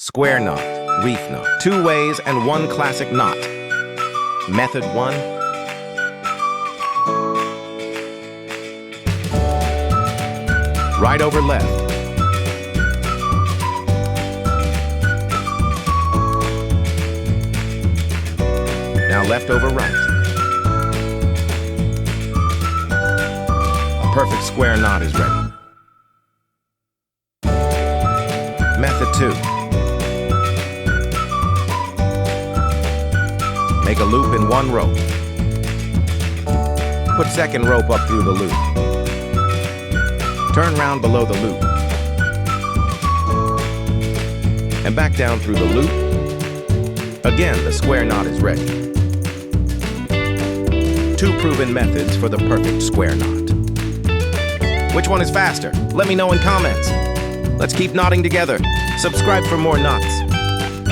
Square knot, reef knot. 2 ways and 1 classic knot. Method 1. Right over left. Now left over right. A perfect square knot is ready. Method 2. Make a loop in 1 rope. Put second rope up through the loop. Turn round below the loop. And back down through the loop. Again, the square knot is ready. 2 proven methods for the perfect square knot. Which one is faster? Let me know in comments. Let's keep knotting together. Subscribe for more knots.